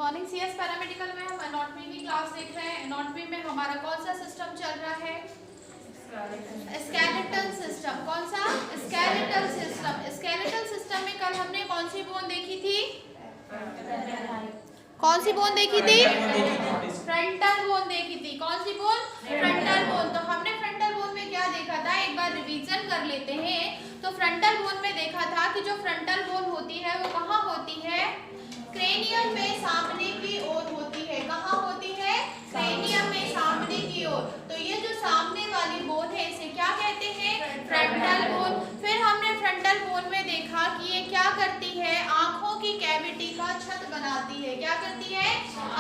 Morning. CS paramedical में हम anatomy की क्लास देख रहे हैं। एनाटॉमी में हमारा कौन सा सिस्टम चल रहा है? Skeletal system. कौन सा? Skeletal system. स्केलेटल सिस्टम में कल हमने कौन सी बोन देखी थी? कौन सी बोन देखी थी? फ्रंटल बोन देखी थी। कौन सी बोन? Frontal bone. तो हमने फ्रंटल बोन में क्या देखा था, एक बार रिवीजन कर लेते हैं। तो फ्रंटल बोन में देखा था कि जो फ्रंटल बोन होती है वो कहाँ होती है? क्रेनियम में सामने की ओर होती है। कहाँ होती है? क्रेनियम में सामने की ओर। तो ये जो सामने वाली बोन है इसे क्या कहते हैं? Frontal bone. फिर हमने फ्रंटल बोन में देखा कि ये क्या करती है, आंखों की कैविटी का छत बनाती है। क्या करती है?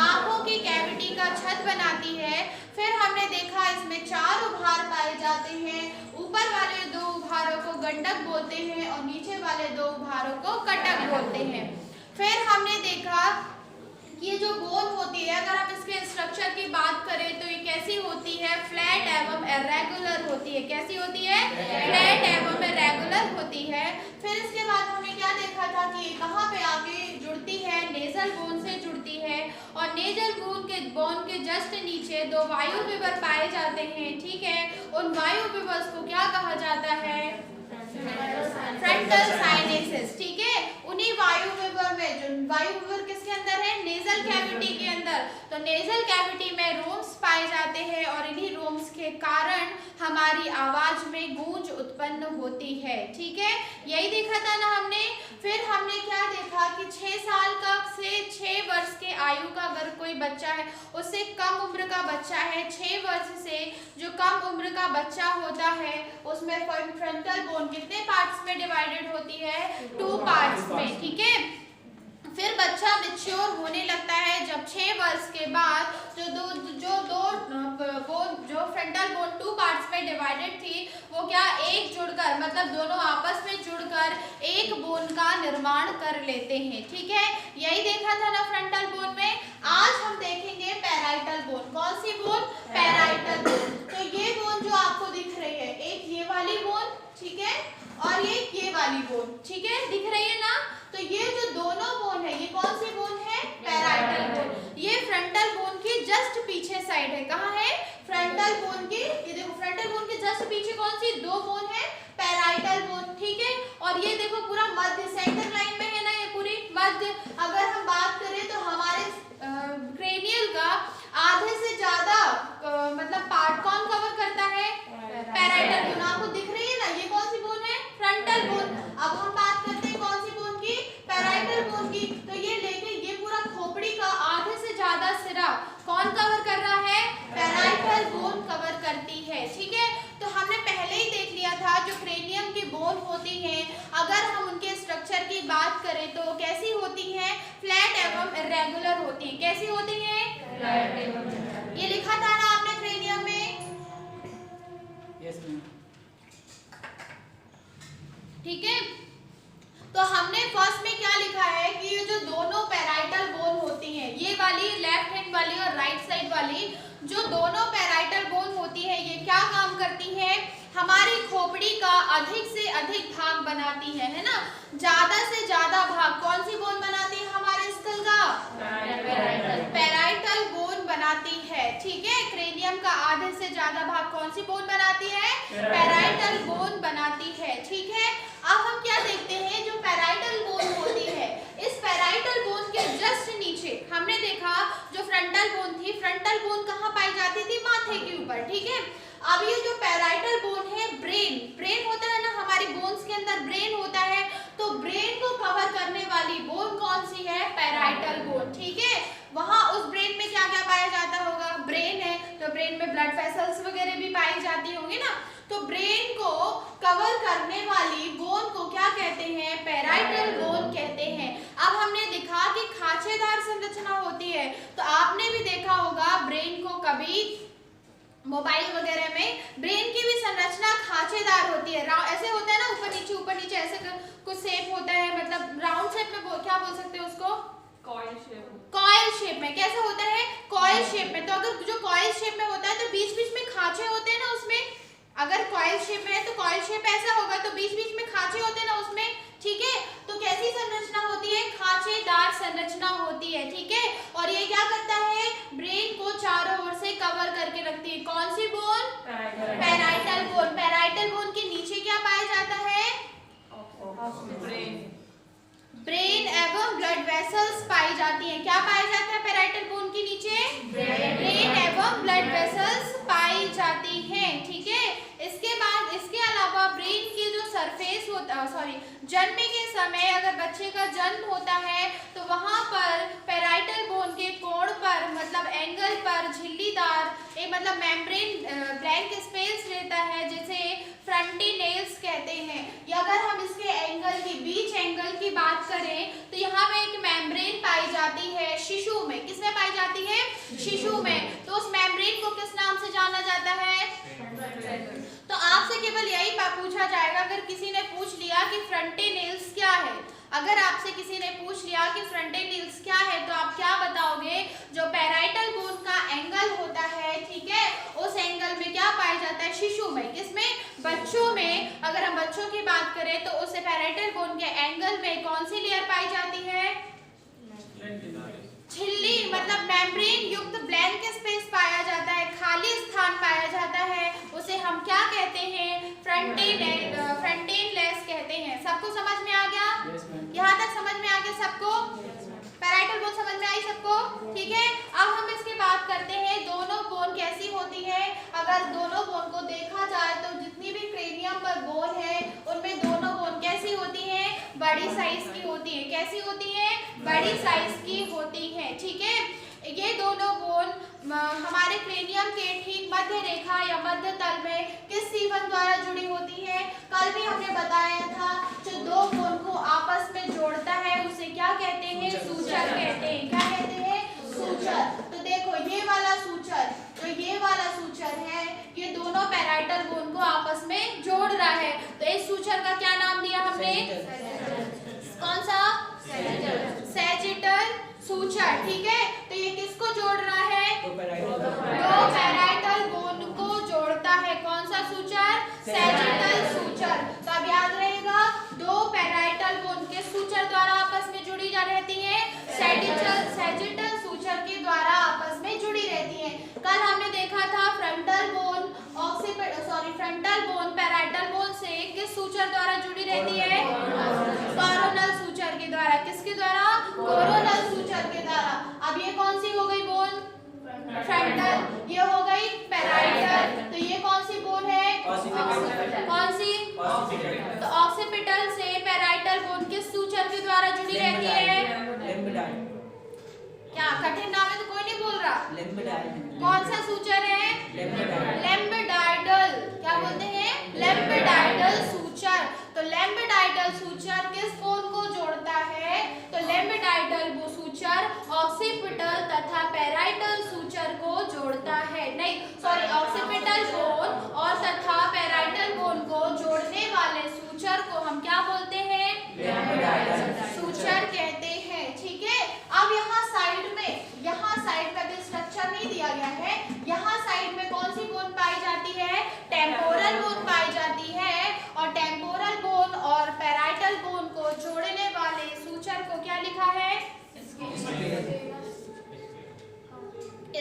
आंखों की कैविटी का छत बनाती है। फिर हमने देखा इसमें 4 उभार पाए जाते हैं। ऊपर वाले 2 उभारों को गंडक बोलते हैं और नीचे वाले 2 उभारों को कटक बोलते हैं। फिर हमने देखा कि ये जो बोन होती है, अगर हम इसके स्ट्रक्चर की बात करें तो ये कैसी होती है? फ्लैट एवं इरेगुलर होती है। कैसी होती है? फ्लैट एवं इरेगुलर होती है। फिर इसके बाद हमने क्या देखा था कि कहाँ पे आके जुड़ती है? नेजल बोन से जुड़ती है। और नेजल बोन के जस्ट नीचे 2 वायु विवर पाए जाते हैं। ठीक है, उन वायु विवर्स को क्या कहा जाता है? Frontal sinensis. ठीक है, उन्हीं वायु विवर में, जो वायु विवर किसके अंदर है? नेजल कैविटी के अंदर। तो नेजल कैविटी में रोम्स पाए जाते हैं और इन्हीं रोम्स के कारण हमारी आवाज में गूंज उत्पन्न होती है। ठीक है, यही देखा था ना हमने। फिर हमने क्या देखा कि 6 साल का से 6 वर्ष के आयु का अगर कोई बच्चा है, उससे कम उम्र का बच्चा है, 6 वर्ष से जो कम उम्र का बच्चा होता है, उसमें फ्रंटल बोन कितने पार्ट्स में डिवाइडेड होती है? 2 पार्ट्स में। ठीक है, फिर बच्चा मैच्योर होने लगता है जब 6 वर्ष के बाद जो फ्रंटल बोन 2 पार्ट्स में डिवाइडेड थी, वो क्या एक जुड़कर, मतलब दोनों आपस में जुड़कर एक बोन का निर्माण कर लेते हैं। ठीक है, यही देखा था ना फ्रंटल बोन में। आज हम देखेंगे पैराइटल बोन। कौन सी बोन? Parietal bone. तो ये बोन जो आपको दिख रही है, एक ये वाली बोन, ठीक है, और ये वाली बोन, ठीक है, दिख रही है ना। तो ये जो दोनों बोन है, ये कौन सी बोन है? Parietal bone. ये फ्रंटल बोन की जस्ट पीछे साइड है। कहाँ है? फ्रंटल बोन की, ये देखो फ्रंटल बोन के जस्ट पीछे कौन सी 2 बोन है? Parietal bone. ठीक है, और ये देखो पूरा मध्य सेंटर लाइन में है ना, ये पूरी मध्य। अगर हम बात करें तो हमारे क्रेनियल का आधे से ज्यादा मतलब पार्ट कौन कवर करता है? Parietal bone. आपको दिख रही है ना, ये कौन सी बोन है? Frontal bone. अब हम बात करते हैं कौन सी बोन की? पैराइटल बोन की। तो ये लेके ये पूरा खोपड़ी का आधे से ज्यादा सिरा कौन कवर कर रहा है? पैराइटल बोन कवर करती है। ठीक है, तो हमने पहले ही देख लिया था जो क्रेनियम की बोन होती है, अगर हम उनके स्ट्रक्चर की बात करें तो कैसी होती है? फ्लैट एवं इरेगुलर होती है। कैसी होती है? ये लिखा था ना आपने क्रेनियम में? ठीक है, तो हमने फर्स्ट में क्या लिखा है कि ये जो दोनों पैराइटल बोन होती हैं, ये वाली लेफ्ट हैंड वाली और राइट साइड वाली जो दोनों पैराइटल बोन होती है, ये क्या काम करती है? हमारी खोपड़ी का अधिक से अधिक भाग बनाती है ना। ज्यादा से ज्यादा भाग कौन सी बोन बनाती है? हमारे स्कल का पैराइटल बोन बनाती है। ठीक है, क्रेनियम का आधे से ज्यादा भाग कौन सी बोन बनाती है? पैराइटल बोन बनाती है। ठीक है, अब हम क्या देखते हैं, जो पैराइटल बोन होती है, इस पैराइटल बोन के जस्ट नीचे हमने देखा जो फ्रंटल बोन थी, फ्रंटल बोन कहाँ पाई जाती थी? माथे के ऊपर। ठीक है, अब ये जो पैराइटल बोन है, ब्रेन होता है ना, हमारी बोन्स के अंदर ब्रेन होता है, तो ब्रेन को कवर करने वाली बोन कौन सी है? Parietal bone. ठीक है, वहां उस ब्रेन में क्या क्या पाया जाता होगा? ब्रेन है तो ब्रेन में ब्लड वेसल्स वगैरह भी पाई जाती होंगी ना। तो ब्रेन को कवर करने वाली बोन को क्या कहते हैं? पैराइटल बोन कहते हैं। अब हमने देखा कि खांचेदार संरचना होती है, तो आपने भी देखा होगा ब्रेन को कभी मोबाइल वगैरह में, ब्रेन की भी संरचना खांचेदार होती है। ऐसे होता है ना, ऊपर नीचे ऐसे कुछ शेप होता है, मतलब राउंड शेप में क्या बोल सकते हैं उसको? कॉइल शेप में। कैसे होता है? कॉइल शेप में। तो अगर जो कॉइल शेप में होता है तो बीच बीच में खांचे होते हैं ना उसमें। अगर कॉइल शेप में है तो कॉइल शेप ऐसा होगा, तो बीच बीच में खांचे होते हैं ना उसमें। ठीक है, तो कैसी संरचना होती है? खांचेदार संरचना होती है। ठीक है, और कौन सी bone? Parietal bone. Parietal bone के नीचे क्या पाया जाता है? ब्रेन एवं ब्लड वेसल्स पाई जाती हैं। क्या पाया जाता है पैराइटल बोन के नीचे? ब्रेन एवं ब्लड वेसल्स पाई जाती हैं। ठीक है, इसके बाद इसके अलावा ब्रेन की जो सरफेस होता जन्म के समय अगर बच्चे का जन्म होता है तो वहां पर पैराइटल बोन के कोण पर मतलब एंगल पर झिल्लीदार एक मतलब मेम्ब्रेन ब्लैंक स्पेस रहता है जिसे फ्रंटिनेल्स कहते हैं। या अगर हम इसके एंगल की बीच एंगल की बात करें तो यहाँ पे एक मेम्ब्रेन पाई जाती है शिशु में। किसमें पाई जाती है? शिशु में। तो उस मेम्ब्रेन को किस नाम से जाना जाता है? तो आपसे केवल यही पूछा जाएगा अगर किसी ने पूछ लिया कि फ्रंटिनेल्स क्या है। अगर आपसे किसी ने पूछ लिया कि फ्रंटिनेल्स क्या है तो आप क्या बताओगे? जो पैराइटल बोन का एंगल होता है, ठीक है, उस एंगल में क्या पाया जाता है? शिशु में। किसमें? बच्चों में। अगर हम बच्चों की बात करें तो उस पैराइटल बोन के एंगल में कौन सी लेयर पाई जाती है? झिल्ली मतलब मेम्ब्रेन युक्त ब्लैंक स्पेस पाया जाता है, खाली स्थान पाया जाता है। उसे हम क्या कहते हैं? फ्रंटिनेल्स कहते हैं। सबको समझ में आ गया? यहाँ तक समझ में आ गया सबको? पैराइटल बोन समझ में आई सबको? ठीक है, अब हम इसकी बात करते हैं दोनों बोन कैसी होती है। अगर दोनों बोन को देखा जाए तो जितनी भी क्रेनियम पर बोन है उनमें दोनों बोन कैसी होती है? बड़ी साइज की होती है। कैसी होती है? बड़ी साइज की होती है। ठीक है, ये दोनों बोन हमारे क्रेनियम के ठीक मध्य रेखा या मध्य तल में किस सीवन द्वारा जुड़ी होती है? कल भी हमने बताया था जो दो बोन को आपस में जोड़ता है उसे क्या कहते हैं? सूचर कहते हैं। क्या कहते हैं? सूचर। तो देखो ये वाला सूचर, तो ये वाला सूचर है, ये दोनों पैराइटल बोन को आपस में जोड़ रहा है। तो इस सूचर का क्या नाम दिया हमने? कौन सा? Sagittal suture. ठीक है, तो ये किसको जोड़ रहा है? दो पैराइटल बोन को जोड़ता है। कौन सा सूचर? Sagittal suture. तो अब याद रहेगा दो पैराइटल बोन के सूचर द्वारा आपस में जुड़ी जा रहती है, सैजिटल सूचर के द्वारा आपस में जुड़ी रहती है। कल हमने देखा था फ्रंटल बोन पैराइटल बोन से किस सूचर द्वारा जुड़ी रहती है? कोरोनल सूचर के द्वारा। किसके द्वारा? कोरोनल सूचर के द्वारा। अब ये कौन सी हो गई बोन? फ्रंटल। ये हो गई पैराइटल। तो ये कौन सी बोन है? कौन सी? तो ऑक्सीपिटल से पैराइटल बोन किस सूचर के द्वारा जुड़ी रहती है? क्या कठिन नाम है तो कोई नहीं बोल रहा? कौन सा सूचर है? लेम्बडाइडल। क्या बोलते हैं? लेम्बडाइडल सूचर। तो लेम्बडाइडल सूचर किस बोन को जोड़ता है? तो लेम्बडाइडल वो सूचर ऑक्सीपिटल तथा पैराइटल सूचर को जोड़ता है। नहीं सॉरी, ऑक्सीपिटल बोन और तथा पैराइटल बोन को जोड़ने वाले सूचर को हम क्या बोलते हैं? सूचर कहते हैं। ठीक है, अब यहाँ साइड में अभी स्ट्रक्चर नहीं दिया गया है। यहाँ साइड में कौन सी बोन पाई जाती है? टेम्पोरल बोन पाई जाती है। और टेम्पोरल बोन और पैराइटल बोन को जोड़ने वाले सूचर को क्या लिखा है?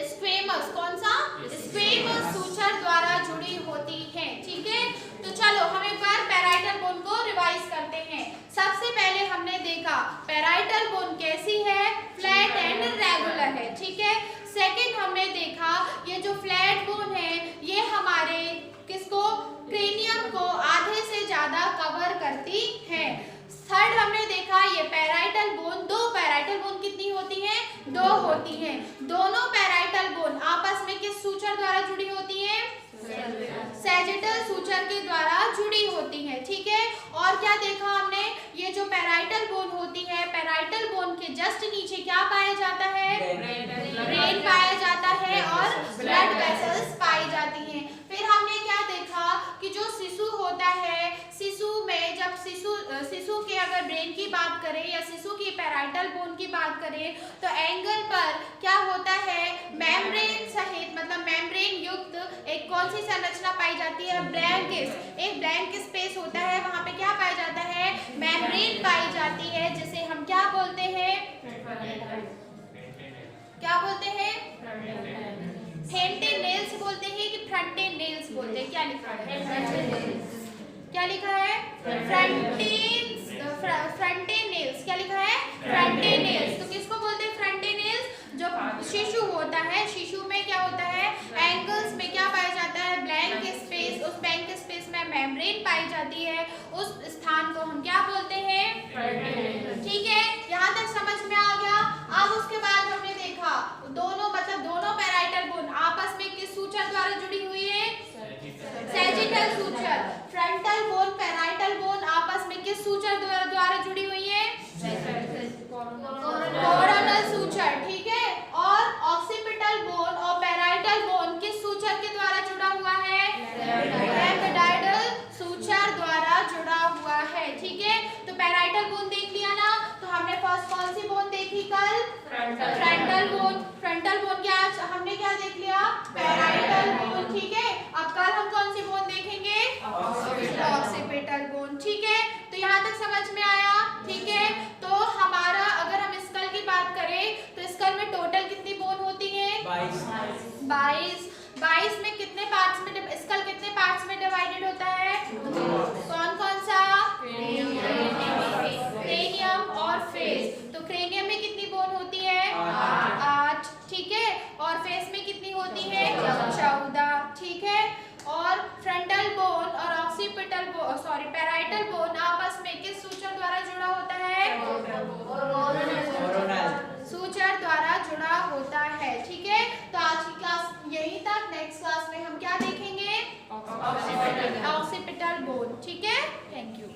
स्क्वेमस। कौन सा? स्क्वेमस सूचर द्वारा जुड़ी होती है। ठीक है, तो चलो हम एक बार पैराइटल बोन को रिवाइज करते हैं। सबसे पहले हमने देखा पैराइटल बोन कैसी है? फ्लैट एंड रेगुलर है। ठीक है, सेकंड हमने देखा ये जो फ्लैट बोन है ये हमारे किसको? क्रेनियम को आधे से ज्यादा कवर करती है। थर्ड हमने देखा ये पैराइटल बोन, दो पैराइटल बोन कितनी होती हैं? दो होती हैं। दोनों पैराइटल बोन आपस में किस सूचर द्वारा जुड़ी होती हैं? सैजिटल सूचर के द्वारा जुड़ी होती है। ठीक है, और क्या देखा हमने? ये जो पैराइटल बोन होती है, पैराइटल बोन के जस्ट नीचे क्या पाया जाता है? ब्रेन पाया जाता है और ब्लड वेसल्स पाई जाती हैं। फिर हमने क्या देखा कि जो शिशु होता है, शिशु में जब शिशु के अगर ब्रेन की बात करें या शिशु की पैराइटल बोन की बात करें तो एंगल पर क्या होता है? मेम्ब्रेन सहित मतलब मेम्ब्रेन युक्त एक कौन सी संरचना पाई जाती है? एक ब्लैंक स्पेस होता है, वहां पे क्या पाया जाता है? मेम्ब्रेन पाई जाती है, जिसे हम क्या बोलते हैं? क्या बोलते हैं? हेंटे नेल्स बोलते हैं कि फ्रंटे नेल्स बोलते हैं? क्या लिखा है? क्या लिखा है? फ्रंटे नेल्स। क्या लिखा है? फ्रंटे नेल्स। तो किसको बोलते हैं फ्रंटे नेल्स? जो शिशु होता है, शिशु में क्या होता है, एंगल्स में क्या पाया जाता है, ब्लैंक स्पेस। उस ब्लैंक स्पेस में मेम्ब्रेन पाई जाती है, उस स्थान को हम क्या बोलते हैं? ठीक है, यहाँ तक समझ में आ गया। अब उसके बाद हमने देखा दोनों मतलब दोनों पैराइटल बोन आपस में किस सूचक द्वारा जुड़ी हुई है? सैजिटल सूचक। फ्रंटल बोन पैराइटल बोन आपस में किस सूचक द्वारा जुड़ी हुई है? कोरोनल सूचक। ठीक है, और ऑक्सीपिटल बोन और पैराइटल बोन किस सूचक के द्वारा जुड़ा हुआ है? रैपिडाइडल सूचक द्वारा जुड़ा हुआ है। ठीक है, तो पैराइटल बोन देख लिया ना। तो हमने फर्स्ट कौन सी बोन देखी कल? Frontal bone. फ्रंटल बोन के आज हमने क्या देख लिया? Parietal bone. ठीक है, अब कल हम कौन सी बोन देखेंगे? Occipital bone. ठीक है, तो यहाँ तक समझ में आया? ठीक है, तो हमारा अगर हम स्कल की बात करें तो स्कल में टोटल कितनी बोन होती है? 22। 22 में कितने पार्ट्स में स्कल कितने पार्ट्स में डिवाइडेड होता है? कौन कौन सा? क्रेनियम और फेस। तो क्रेनियम में कितनी बोन होती है? 8। ठीक है, और फेस में कितनी होती है? 14। ठीक है, और फ्रंटल बोन और ऑक्सीपिटल बोन पैराइटल बोन आपस में किस सूचक द्वारा जुड़ा होता है? सूचक द्वारा जुड़ा होता है। ठीक है, तो आज की क्लास यहीं तक। नेक्स्ट क्लास में हम क्या देखेंगे? Occipital bone. ठीक है, थैंक यू।